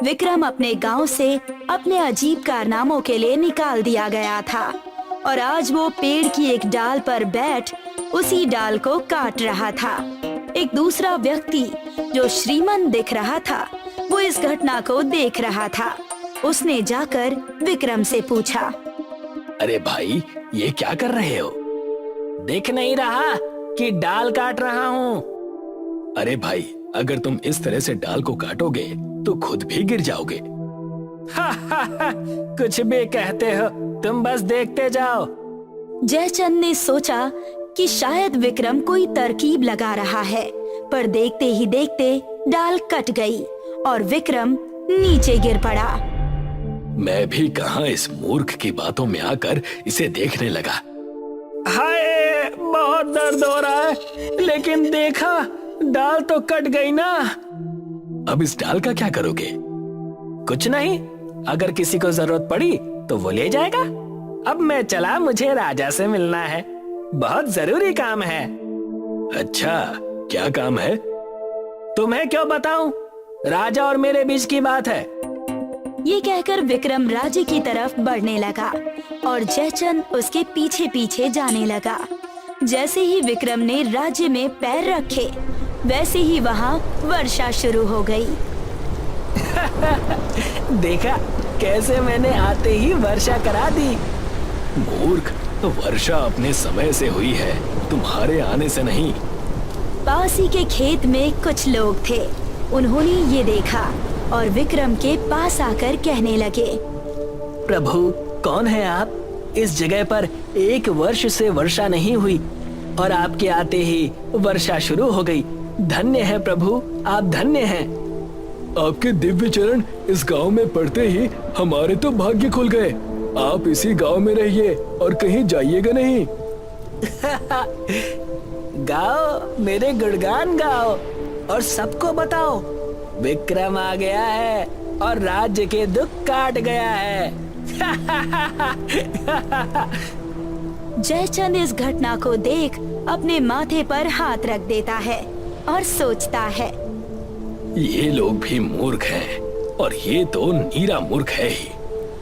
विक्रम अपने गांव से अपने अजीब कारनामों के लिए निकाल दिया गया था और आज वो पेड़ की एक डाल पर बैठ उसी डाल को काट रहा था। एक दूसरा व्यक्ति जो श्रीमंत दिख रहा था, वो इस घटना को देख रहा था। उसने जाकर विक्रम से पूछा, अरे भाई, ये क्या कर रहे हो? देख नहीं रहा कि डाल काट रहा हूँ। अरे भाई, अगर तुम इस तरह से डाल को काटोगे तो खुद भी गिर जाओगे। कुछ भी कहते हो, तुम बस देखते जाओ। जयचंद ने सोचा कि शायद विक्रम कोई तरकीब लगा रहा है, पर देखते ही देखते डाल कट गई और विक्रम नीचे गिर पड़ा। मैं भी कहां इस मूर्ख की बातों में आकर इसे देखने लगा। हाय, बहुत दर्द हो रहा है, लेकिन देखा डाल तो कट गई ना। अब इस डाल का क्या करोगे? कुछ नहीं, अगर किसी को जरूरत पड़ी तो वो ले जाएगा। अब मैं चला, मुझे राजा से मिलना है, बहुत जरूरी काम है। अच्छा, क्या काम है? तुम्हें क्यों बताऊं, राजा और मेरे बीच की बात है। ये कहकर विक्रम राज्य की तरफ बढ़ने लगा और जयचंद उसके पीछे पीछे जाने लगा। जैसे ही विक्रम ने राज्य में पैर रखे, वैसे ही वहाँ वर्षा शुरू हो गई। देखा कैसे मैंने आते ही वर्षा करा दी। मूर्ख, तो वर्षा अपने समय से हुई है, तुम्हारे आने से नहीं। पास ही के खेत में कुछ लोग थे। उन्होंने ये देखा और विक्रम के पास आकर कहने लगे, प्रभु, कौन है आप? इस जगह पर 1 वर्ष से वर्षा नहीं हुई और आपके आते ही वर्षा शुरू हो गई। धन्य है प्रभु, आप धन्य हैं। आपके दिव्य चरण इस गांव में पड़ते ही हमारे तो भाग्य खुल गए। आप इसी गांव में रहिए और कहीं जाइएगा नहीं। गाओ, मेरे गुणगान गाओ और सबको बताओ, विक्रम आ गया है और राज्य के दुख काट गया है। जयचंद इस घटना को देख अपने माथे पर हाथ रख देता है और सोचता है, ये लोग भी मूर्ख हैं और ये तो नीरा मूर्ख है ही,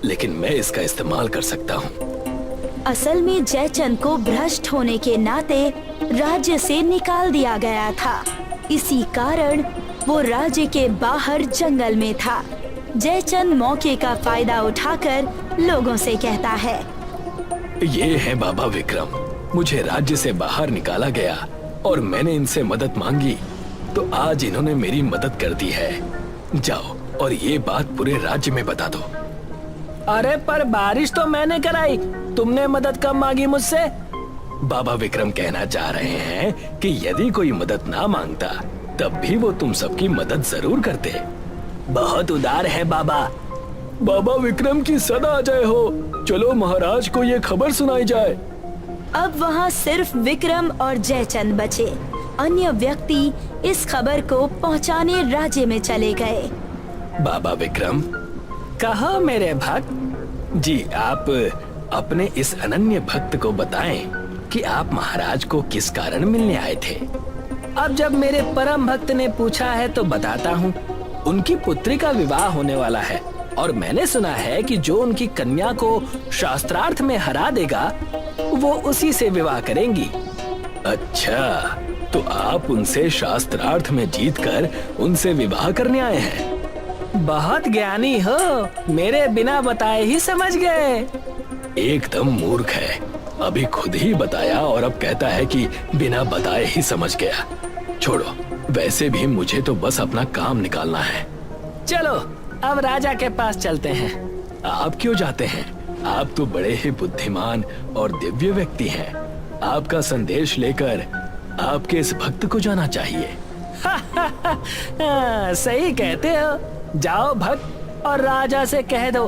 लेकिन मैं इसका इस्तेमाल कर सकता हूँ। असल में जयचंद को भ्रष्ट होने के नाते राज्य से निकाल दिया गया था। इसी कारण वो राज्य के बाहर जंगल में था। जयचंद मौके का फायदा उठाकर लोगों से कहता है, ये है बाबा विक्रम, मुझे राज्य से बाहर निकाला गया और मैंने इनसे मदद मांगी तो आज इन्होंने मेरी मदद कर दी है। जाओ और ये बात पूरे राज्य में बता दो। अरे पर बारिश तो मैंने कराई, तुमने मदद कब मांगी मुझसे? बाबा विक्रम कहना चाह रहे हैं कि यदि कोई मदद ना मांगता तब भी वो तुम सबकी मदद जरूर करते। बहुत उदार है बाबा। बाबा विक्रम की सदा जय हो। चलो महाराज को ये खबर सुनाई जाए। अब वहाँ सिर्फ विक्रम और जयचंद बचे। अन्य व्यक्ति इस खबर को पहुँचाने राज्य में चले गए। बाबा विक्रम, कहा मेरे भक्त जी, आप अपने इस अनन्य भक्त को बताएं कि आप महाराज को किस कारण मिलने आए थे। अब जब मेरे परम भक्त ने पूछा है तो बताता हूँ। उनकी पुत्री का विवाह होने वाला है और मैंने सुना है कि जो उनकी कन्या को शास्त्रार्थ में हरा देगा वो उसी से विवाह करेंगी। अच्छा, तो आप उनसे शास्त्रार्थ में जीतकर उनसे विवाह करने आए हैं। बहुत ज्ञानी हो, मेरे बिना बताए ही समझ गए। एकदम मूर्ख है, अभी खुद ही बताया और अब कहता है कि बिना बताए ही समझ गया। छोड़ो, वैसे भी मुझे तो बस अपना काम निकालना है। चलो अब राजा के पास चलते हैं। आप क्यों जाते हैं? आप तो बड़े ही बुद्धिमान और दिव्य व्यक्ति हैं। आपका संदेश लेकर आपके इस भक्त को जाना चाहिए। सही कहते हो। जाओ भक्त और राजा से कह दो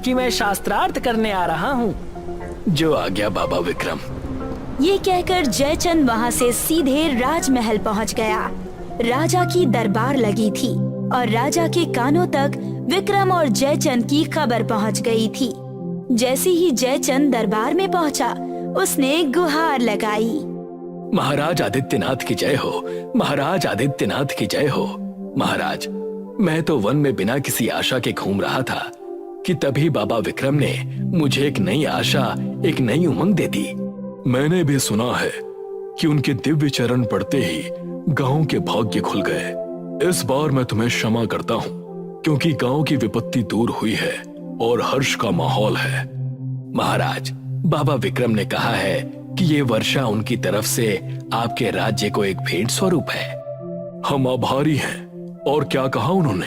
कि मैं शास्त्रार्थ करने आ रहा हूँ। जो आ गया बाबा विक्रम। ये कहकर जयचंद वहाँ से सीधे राजमहल पहुँच गया। राजा की दरबार लगी थी और राजा के कानों तक विक्रम और जयचंद की खबर पहुँच गई थी। जैसे ही जयचंद दरबार में पहुँचा, उसने गुहार लगाई। महाराज आदित्यनाथ की जय हो, महाराज आदित्यनाथ की जय हो। महाराज, मैं तो वन में बिना किसी आशा के घूम रहा था कि तभी बाबा विक्रम ने मुझे एक नई आशा, एक नई उमंग दे दी। मैंने भी सुना है कि उनके दिव्य चरण पड़ते ही गांव के भाग्य खुल गए। इस बार मैं तुम्हें क्षमा करता हूँ क्योंकि गांव की विपत्ति दूर हुई है और हर्ष का माहौल है। महाराज, बाबा विक्रम ने कहा है कि ये वर्षा उनकी तरफ से आपके राज्य को एक भेंट स्वरूप है। हम आभारी हैं। और क्या कहा उन्होंने?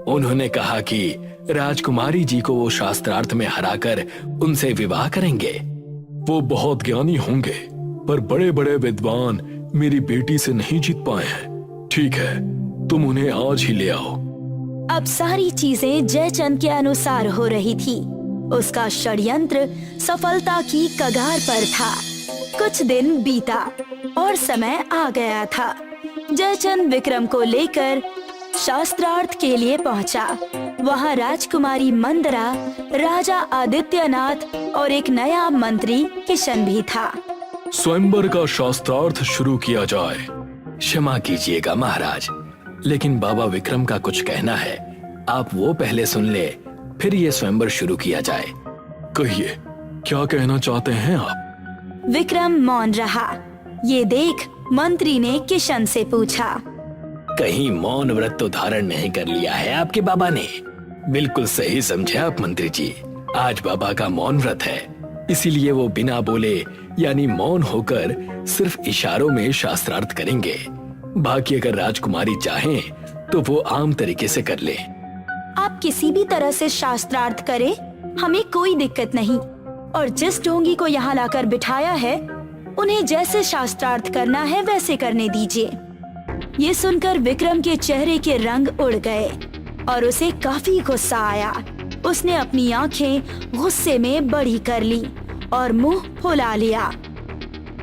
उन्होंने कहा कि राजकुमारी जी को वो शास्त्रार्थ में हराकर उनसे विवाह करेंगे। वो बहुत ज्ञानी होंगे, पर बड़े बड़े विद्वान मेरी बेटी से नहीं जीत पाए हैं। ठीक है, तुम उन्हें आज ही ले आओ। अब सारी चीजें जयचंद के अनुसार हो रही थी। उसका षड्यंत्र सफलता की कगार पर था। कुछ दिन बीता और समय आ गया था। जयचंद विक्रम को लेकर शास्त्रार्थ के लिए पहुंचा। वहां राजकुमारी मंदरा, राजा आदित्यनाथ और एक नया मंत्री किशन भी था। स्वयंवर का शास्त्रार्थ शुरू किया जाए। क्षमा कीजिएगा महाराज, लेकिन बाबा विक्रम का कुछ कहना है। आप वो पहले सुन ले, फिर ये स्वयंवर शुरू किया जाए। कहिए, क्या कहना चाहते हैं आप? विक्रम मौन रहा। ये देख मंत्री ने किशन से पूछा, कहीं मौन व्रत तो धारण नहीं कर लिया है आपके बाबा ने? बिल्कुल सही समझे आप मंत्री जी। आज बाबा का मौन व्रत है, इसीलिए वो बिना बोले यानी मौन होकर सिर्फ इशारों में शास्त्रार्थ करेंगे। बाकी अगर राजकुमारी चाहें तो वो आम तरीके से कर ले। आप किसी भी तरह से शास्त्रार्थ करें, हमें कोई दिक्कत नहीं। और जिस ढोंगी को यहाँ लाकर बिठाया है, उन्हें जैसे शास्त्रार्थ करना है वैसे करने दीजिए। ये सुनकर विक्रम के चेहरे के रंग उड़ गए और उसे काफी गुस्सा आया। उसने अपनी आंखें गुस्से में बड़ी कर ली और मुंह फुला लिया।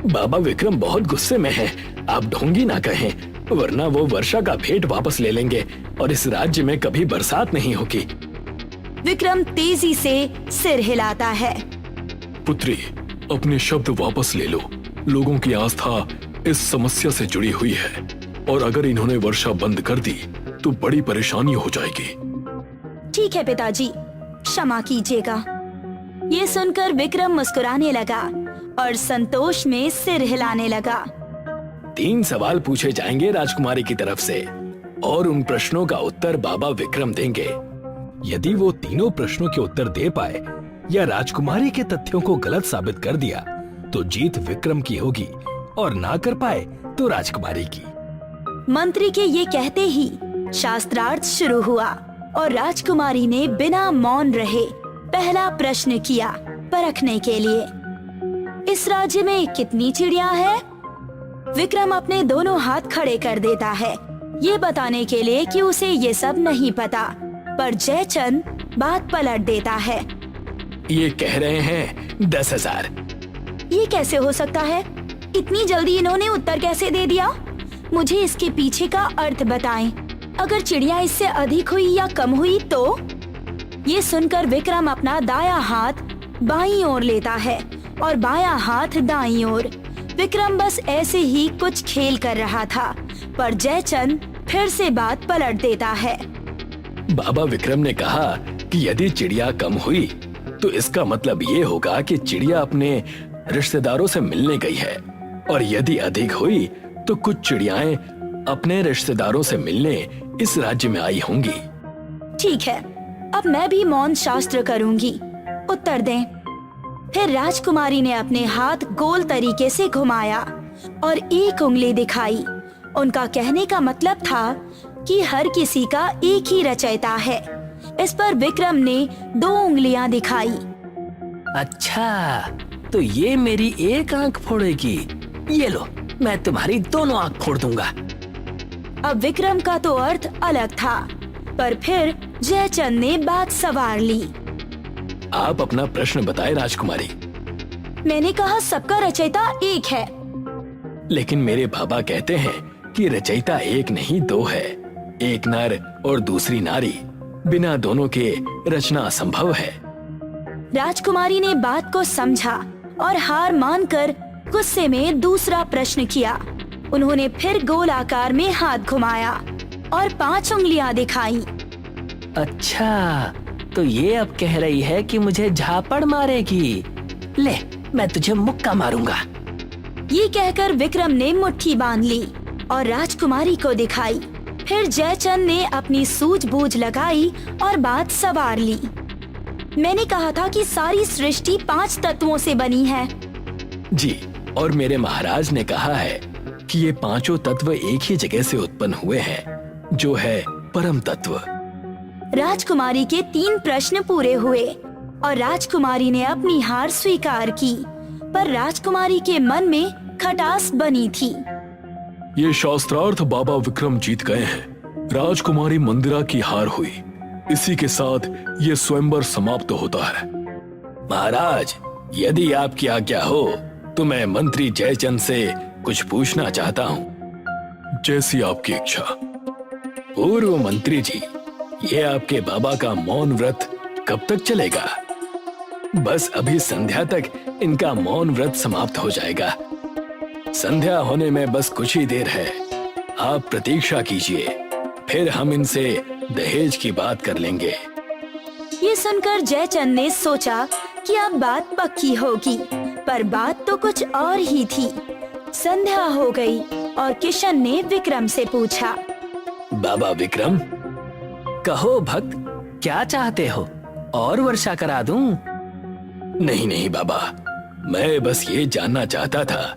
बाबा विक्रम बहुत गुस्से में हैं। आप ढोंगी ना कहें, वरना वो वर्षा का भेंट वापस ले लेंगे और इस राज्य में कभी बरसात नहीं होगी। विक्रम तेजी से सिर हिलाता है। पुत्री, अपने शब्द वापस ले लो। लोगों की आस्था इस समस्या से जुड़ी हुई है और अगर इन्होंने वर्षा बंद कर दी तो बड़ी परेशानी हो जाएगी। ठीक है पिताजी, क्षमा कीजिएगा। ये सुनकर विक्रम मुस्कुराने लगा और संतोष में सिर हिलाने लगा। 3 सवाल पूछे जाएंगे राजकुमारी की तरफ से और उन प्रश्नों का उत्तर बाबा विक्रम देंगे। यदि वो तीनों प्रश्नों के उत्तर दे पाए या राजकुमारी के तथ्यों को गलत साबित कर दिया तो जीत विक्रम की होगी और ना कर पाए तो राजकुमारी की। मंत्री के ये कहते ही शास्त्रार्थ शुरू हुआ और राजकुमारी ने बिना मौन रहे पहला प्रश्न किया परखने के लिए, इस राज्य में कितनी चिड़िया है? विक्रम अपने दोनों हाथ खड़े कर देता है, ये बताने के लिए कि उसे ये सब नहीं पता, पर जयचंद बात पलट देता है। ये कह रहे हैं 10,000। ये कैसे हो सकता है? इतनी जल्दी इन्होंने उत्तर कैसे दे दिया? मुझे इसके पीछे का अर्थ बताएं। अगर चिड़िया इससे अधिक हुई या कम हुई तो? ये सुनकर विक्रम अपना दायां हाथ बाईं ओर लेता है और बायां हाथ दाईं ओर। विक्रम बस ऐसे ही कुछ खेल कर रहा था, पर जयचंद फिर से बात पलट देता है। बाबा विक्रम ने कहा कि यदि चिड़िया कम हुई तो इसका मतलब ये होगा कि चिड़िया अपने रिश्तेदारों से मिलने गई है, और यदि अधिक हुई तो कुछ चिड़ियाएं अपने रिश्तेदारों से मिलने इस राज्य में आई होंगी। ठीक है, अब मैं भी मौन शास्त्र करूंगी, उत्तर दें। फिर राजकुमारी ने अपने हाथ गोल तरीके से घुमाया और एक उंगली दिखाई। उनका कहने का मतलब था कि हर किसी का एक ही रचयिता है। इस पर विक्रम ने 2 उंगलियां दिखाई। अच्छा, तो ये मेरी एक आंख फोड़ेगी। ये लो, मैं तुम्हारी दोनों आंख फोड़ दूंगा। अब विक्रम का तो अर्थ अलग था, पर फिर जयचंद ने बात संवार ली। आप अपना प्रश्न बताएं राजकुमारी। मैंने कहा सबका रचयिता एक है। लेकिन मेरे बाबा कहते हैं कि रचयिता एक नहीं 2 है, एक नर और दूसरी नारी। बिना दोनों के रचना असंभव है। राजकुमारी ने बात को समझा और हार मानकर गुस्से में दूसरा प्रश्न किया। उन्होंने फिर गोल आकार में हाथ घुमाया। और 5 उंगलियां दिखाई। अच्छा, तो ये अब कह रही है कि मुझे झापड़ मारेगी। ले, मैं तुझे मुक्का मारूंगा। ये कहकर विक्रम ने मुट्ठी बांध ली और राजकुमारी को दिखाई। फिर जयचंद ने अपनी सूझबूझ लगाई और बात सवार ली। मैंने कहा था कि सारी सृष्टि 5 तत्वों से बनी है। जी, और मेरे महाराज ने कहा है कि ये 5 तत्व एक ही जगह से उत्पन्न हुए हैं, जो है परम तत्व। राजकुमारी के 3 प्रश्न पूरे हुए और राजकुमारी ने अपनी हार स्वीकार की, पर राजकुमारी के मन में खटास बनी थी। ये शास्त्रार्थ बाबा विक्रम जीत गए हैं। राजकुमारी मंदिरा की हार हुई। इसी के साथ ये स्वयंवर समाप्त होता है। महाराज, यदि आपकी आज्ञा हो तो मैं मंत्री जयचंद से कुछ पूछना चाहता हूँ। जैसी आपकी इच्छा। पूर्व मंत्री जी, ये आपके बाबा का मौन व्रत कब तक चलेगा? बस अभी संध्या तक इनका मौन व्रत समाप्त हो जाएगा। संध्या होने में बस कुछ ही देर है। आप प्रतीक्षा कीजिए, फिर हम इनसे दहेज की बात कर लेंगे। ये सुनकर जयचंद ने सोचा कि अब बात पक्की होगी, पर बात तो कुछ और ही थी। संध्या हो गई और किशन ने विक्रम से पूछा, बाबा विक्रम, कहो भक्त, क्या चाहते हो? और वर्षा करा दूं? नहीं नहीं बाबा, मैं बस ये जानना चाहता था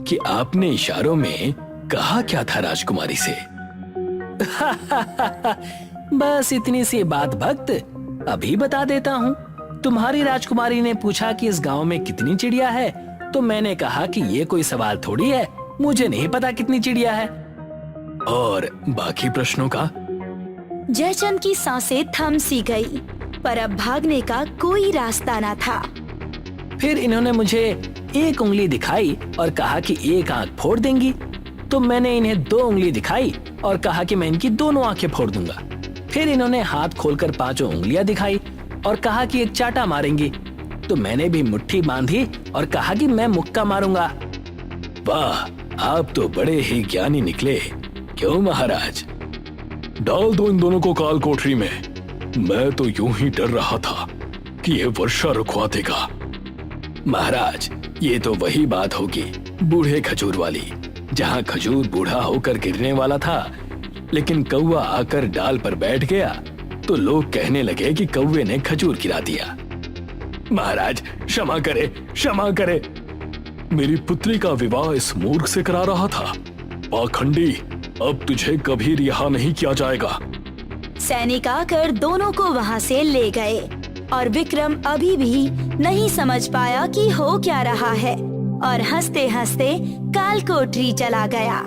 कि आपने इशारों में कहा क्या था राजकुमारी से। बस इतनी सी बात भक्त, अभी बता देता हूँ। तुम्हारी राजकुमारी ने पूछा कि इस गांव में कितनी चिड़िया है, तो मैंने कहा कि ये कोई सवाल थोड़ी है, मुझे नहीं पता कितनी चिड़िया है। और बाकी प्रश्नों का? जयचंद की सांसें थम सी गई, पर अब भागने का कोई रास्ता न था। फिर इन्होंने मुझे 1 उंगली दिखाई और कहा कि 1 आंख फोड़ देंगी, तो मैंने इन्हें 2 उंगली दिखाई और कहा कि मैं इनकी दोनों आंखें फोड़ दूंगा। फिर इन्होंने हाथ खोलकर 5 उंगलियां दिखाई और कहा कि 1 चाटा मारेंगी, तो मैंने भी मुट्ठी बांधी और कहा कि मैं मुक्का मारूंगा। वाह, आप तो बड़े ही ज्ञानी निकले। क्यों महाराज? डाल दो इन दोनों को काल कोठरी में। मैं तो यूं ही डर रहा था कि ये वर्षा रुकवा देगा। महाराज, ये तो वही बात होगी बूढ़े खजूर वाली, जहाँ खजूर बूढ़ा होकर गिरने वाला था, लेकिन कौवा आकर डाल पर बैठ गया तो लोग कहने लगे कि कौवे ने खजूर गिरा दिया। महाराज, क्षमा करे, क्षमा करे। मेरी पुत्री का विवाह इस मूर्ख से करा रहा था। पाखंडी, अब तुझे कभी रिहा नहीं किया जाएगा। सैनिक आकर दोनों को वहाँ से ले गए और विक्रम अभी भी नहीं समझ पाया कि हो क्या रहा है, और हंसते हंसते काल कोठरी चला गया।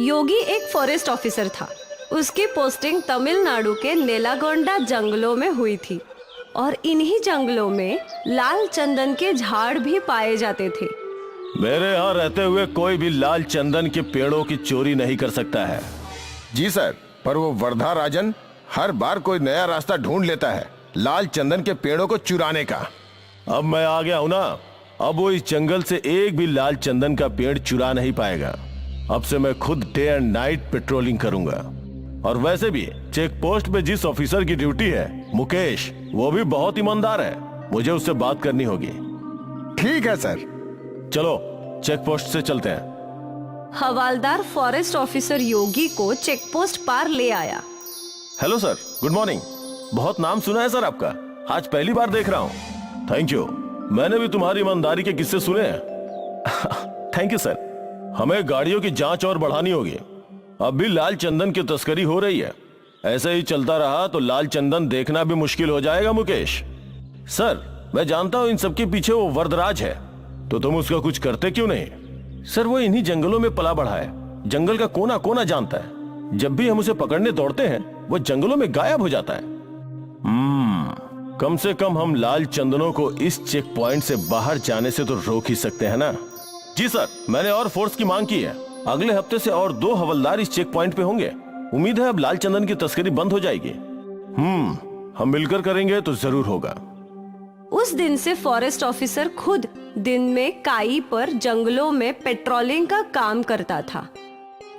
योगी एक फॉरेस्ट ऑफिसर था। उसकी पोस्टिंग तमिलनाडु के नेलागोंडा जंगलों में हुई थी और इन्हीं जंगलों में लाल चंदन के झाड़ भी पाए जाते थे। मेरे यहाँ रहते हुए कोई भी लाल चंदन के पेड़ों की चोरी नहीं कर सकता है। जी सर, पर वो वर्धा राजन हर बार कोई नया रास्ता ढूंढ लेता है लाल चंदन के पेड़ों को चुराने का। अब मैं आ गया हूँ ना, अब वो इस जंगल से एक भी लाल चंदन का पेड़ चुरा नहीं पाएगा। अब से मैं खुद डे एंड नाइट पेट्रोलिंग करूंगा। और वैसे भी चेक पोस्ट पे जिस ऑफिसर की ड्यूटी है, मुकेश, वो भी बहुत ईमानदार है। मुझे उससे बात करनी होगी। ठीक है सर। चलो चेक पोस्ट से चलते हैं। हवालदार फॉरेस्ट ऑफिसर योगी को चेक पोस्ट पार ले आया। Hello sir, good morning. बहुत नाम सुना है सर आपका, आज पहली बार देख रहा हूँ। थैंक यू, मैंने भी तुम्हारी ईमानदारी के किस्से सुने हैं। Thank you sir. हमें गाड़ियों की जांच और बढ़ानी होगी। अब भी लाल चंदन की तस्करी हो रही है। ऐसे ही चलता रहा तो लाल चंदन देखना भी मुश्किल हो जाएगा मुकेश। सर, मैं जानता हूं इन सबके पीछे वो वरदराज है, तो तुम उसका कुछ करते क्यों नहीं? सर, वो इन्हीं जंगलों में पला बढ़ा है, जंगल का कोना कोना जानता है। जब भी हम उसे पकड़ने दौड़ते हैं वो जंगलों में गायब हो जाता है। कम से कम हम लाल चंदनों को इस चेक पॉइंट से बाहर जाने से तो रोक ही सकते हैं ना? जी सर, मैंने और फोर्स की मांग की है। अगले हफ्ते से और 2 हवलदार इस चेक पॉइंट पे होंगे। उम्मीद है अब लाल चंदन की तस्करी बंद हो जाएगी। हम मिलकर करेंगे तो जरूर होगा। उस दिन से फॉरेस्ट ऑफिसर खुद दिन में काई पर जंगलों में पेट्रोलिंग का काम करता था।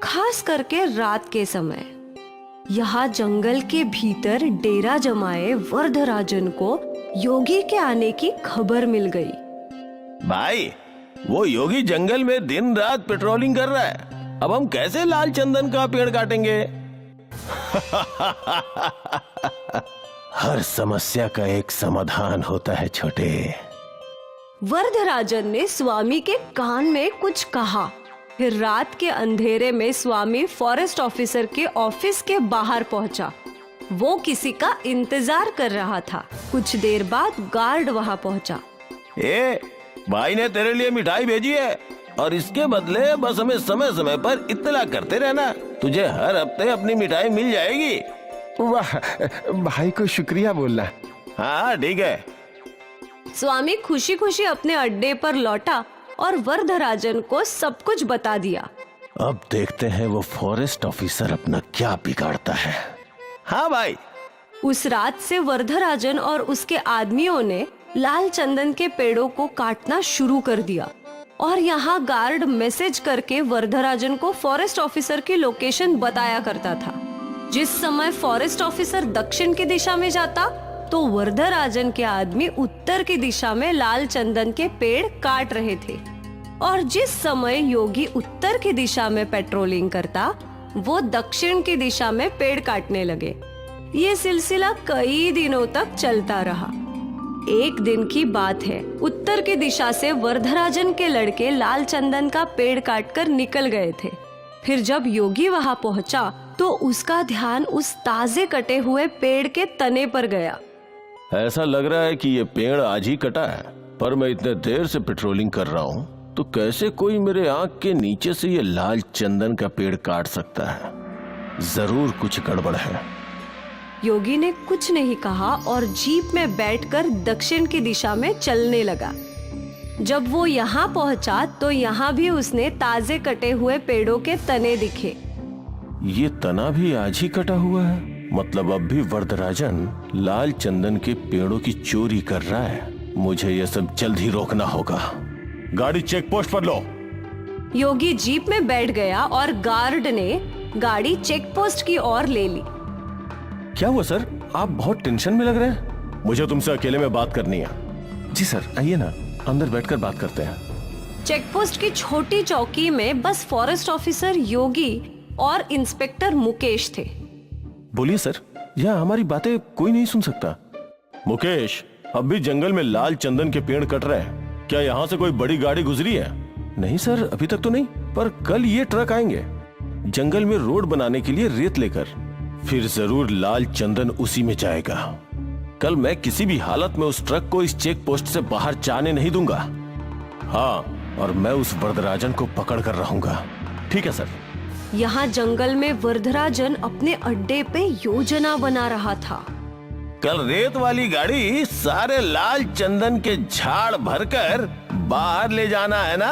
खास करके रात के समय। यहाँ जंगल के भीतर डेरा जमाए वर्धराजन को योगी के आने की खबर मिल गई। भाई, वो योगी जंगल में दिन रात पेट्रोलिंग कर रहा है। अब हम कैसे लाल चंदन का पेड़ काटेंगे? हर समस्या का एक समाधान होता है छोटे। वर्धराजन ने स्वामी के कान में कुछ कहा। फिर रात के अंधेरे में स्वामी फॉरेस्ट ऑफिसर के ऑफिस के बाहर पहुंचा। वो किसी का इंतजार कर रहा था। कुछ देर बाद गार्ड वहां पहुंचा। ए, भाई ने तेरे लिए मिठाई भेजी है और इसके बदले बस हमें समय समय पर इत्तला करते रहना। तुझे हर हफ्ते अपनी मिठाई मिल जाएगी। वाह, भाई को शुक्रिया बोलना। हाँ ठीक है। स्वामी खुशी खुशी अपने अड्डे पर लौटा और वर्धराजन को सब कुछ बता दिया। अब देखते हैं वो फॉरेस्ट ऑफिसर अपना क्या बिगाड़ता है। हाँ भाई। उस रात से वर्धराजन और उसके आदमियों ने लाल चंदन के पेड़ों को काटना शुरू कर दिया और यहाँ गार्ड मैसेज करके वर्धराजन को फॉरेस्ट ऑफिसर की लोकेशन बताया करता था। जिस समय फॉरेस्ट ऑफिसर दक्षिण की दिशा में जाता तो वर्धराजन के आदमी उत्तर की दिशा में लाल चंदन के पेड़ काट रहे थे, और जिस समय योगी उत्तर की दिशा में पेट्रोलिंग करता वो दक्षिण की दिशा में पेड़ काटने लगे। ये सिलसिला कई दिनों तक चलता रहा। एक दिन की बात है, उत्तर की दिशा से वर्धराजन के लड़के लाल चंदन का पेड़ काटकर निकल गए थे। फिर जब योगी वहां पहुंचा तो उसका ध्यान उस ताजे कटे हुए पेड़ के तने पर गया। ऐसा लग रहा है कि ये पेड़ आज ही कटा है, पर मैं इतने देर से पेट्रोलिंग कर रहा हूँ तो कैसे कोई मेरे आंख के नीचे से ये लाल चंदन का पेड़ काट सकता है? जरूर कुछ गड़बड़ है। योगी ने कुछ नहीं कहा और जीप में बैठकर दक्षिण की दिशा में चलने लगा। जब वो यहाँ पहुंचा तो यहाँ भी उसने ताजे कटे हुए पेड़ों के तने दिखे। ये तना भी आज ही कटा हुआ है, मतलब अब भी वर्धराजन लाल चंदन के पेड़ों की चोरी कर रहा है। मुझे ये सब जल्द ही रोकना होगा। गाड़ी चेक पोस्ट पर लो। योगी जीप में बैठ गया और गार्ड ने गाड़ी चेक पोस्ट की ओर ले ली। क्या हुआ सर, आप बहुत टेंशन में लग रहे हैं। मुझे तुमसे अकेले में बात करनी है। जी सर, आइए ना, अंदर बैठकर बात करते हैं। चेक पोस्ट की छोटी चौकी में बस फॉरेस्ट ऑफिसर योगी और इंस्पेक्टर मुकेश थे। बोलिए सर, यहाँ हमारी बातें कोई नहीं सुन सकता। मुकेश, अब भी जंगल में लाल चंदन के पेड़ कट रहे हैं। क्या यहाँ से कोई बड़ी गाड़ी गुजरी है? नहीं सर, अभी तक तो नहीं, पर कल ये ट्रक आएंगे जंगल में रोड बनाने के लिए रेत लेकर। फिर जरूर लाल चंदन उसी में जाएगा। कल मैं किसी भी हालत में उस ट्रक को इस चेक पोस्ट से बाहर जाने नहीं दूंगा। हाँ, और मैं उस वर्धराजन को पकड़ कर रहूंगा। ठीक है सर। यहाँ जंगल में वर्धराजन अपने अड्डे पे योजना बना रहा था। कल रेत वाली गाड़ी सारे लाल चंदन के झाड़ भरकर बाहर ले जाना है ना?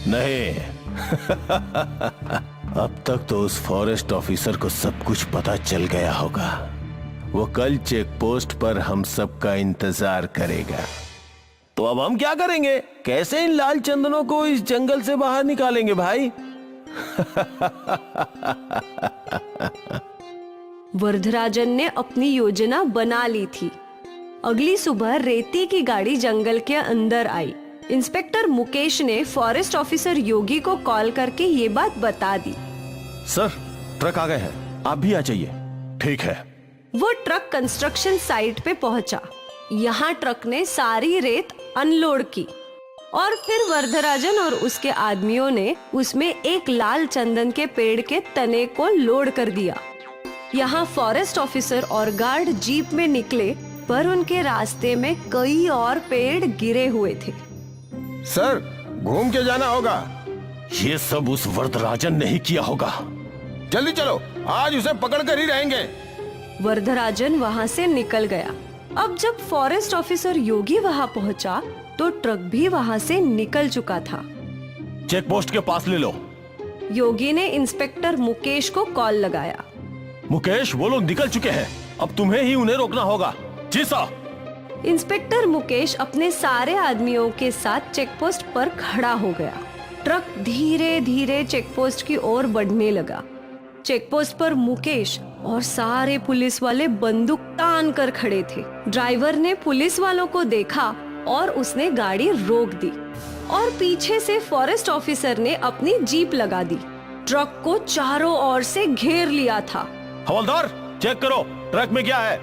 नहीं। अब तक तो उस फॉरेस्ट ऑफिसर को सब कुछ पता चल गया होगा। वो कल चेक पोस्ट पर हम सबका इंतजार करेगा। तो अब हम क्या करेंगे? कैसे इन लाल चंदनों को इस जंगल से बाहर निकालेंगे भाई? वर्धराजन ने अपनी योजना बना ली थी। अगली सुबह रेती की गाड़ी जंगल के अंदर आई। इंस्पेक्टर मुकेश ने फॉरेस्ट ऑफिसर योगी को कॉल करके ये बात बता दी। सर, ट्रक आ गए हैं, आप भी आ जाइए। ठीक है। वो ट्रक कंस्ट्रक्शन साइट पे पहुंचा। यहाँ ट्रक ने सारी रेत अनलोड की और फिर वर्धराजन और उसके आदमियों ने उसमें एक लाल चंदन के पेड़ के तने को लोड कर दिया। यहाँ फॉरेस्ट ऑफिसर और गार्ड जीप में निकले, पर उनके रास्ते में कई और पेड़ गिरे हुए थे। सर, घूम के जाना होगा। ये सब उस वर्धराजन ने ही किया होगा। जल्दी चलो, आज उसे पकड़ कर ही रहेंगे। वर्धराजन वहाँ से निकल गया। अब जब फॉरेस्ट ऑफिसर योगी वहाँ पहुँचा तो ट्रक भी वहाँ से निकल चुका था। चेक पोस्ट के पास ले लो। योगी ने इंस्पेक्टर मुकेश को कॉल लगाया। मुकेश, वो लोग निकल चुके हैं, अब तुम्हें ही उन्हें रोकना होगा। जी साहब। इंस्पेक्टर मुकेश अपने सारे आदमियों के साथ चेक पोस्ट पर खड़ा हो गया। ट्रक धीरे धीरे चेकपोस्ट की ओर बढ़ने लगा। चेकपोस्ट पर मुकेश और सारे पुलिस वाले बंदूक तान कर खड़े थे। ड्राइवर ने पुलिस वालों को देखा और उसने गाड़ी रोक दी और पीछे से फॉरेस्ट ऑफिसर ने अपनी जीप लगा दी। ट्रक को चारों ओर से घेर लिया था। हवलदार, चेक करो ट्रक में क्या है।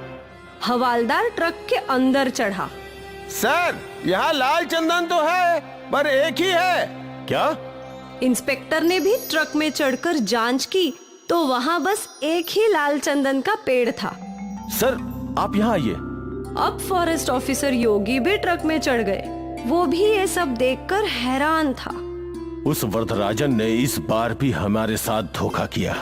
हवालदार ट्रक के अंदर चढ़ा। सर, यहाँ लाल चंदन तो है, पर एक ही है। क्या? इंस्पेक्टर ने भी ट्रक में चढ़कर जांच की तो वहाँ बस एक ही लाल चंदन का पेड़ था। सर, आप यहाँ आइए। अब फॉरेस्ट ऑफिसर योगी भी ट्रक में चढ़ गए। वो भी ये सब देखकर हैरान था। उस वरदराजन ने इस बार भी हमारे साथ धोखा किया।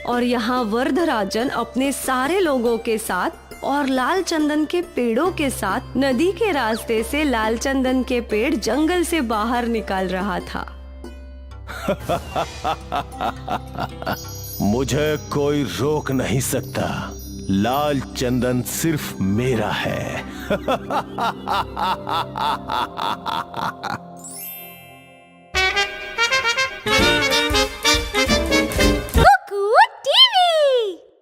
और यहाँ वरदराजन अपने सारे लोगों के साथ और लाल चंदन के पेड़ों के साथ नदी के रास्ते से लाल चंदन के पेड़ जंगल से बाहर निकाल रहा था। मुझे कोई रोक नहीं सकता। लाल चंदन सिर्फ मेरा है।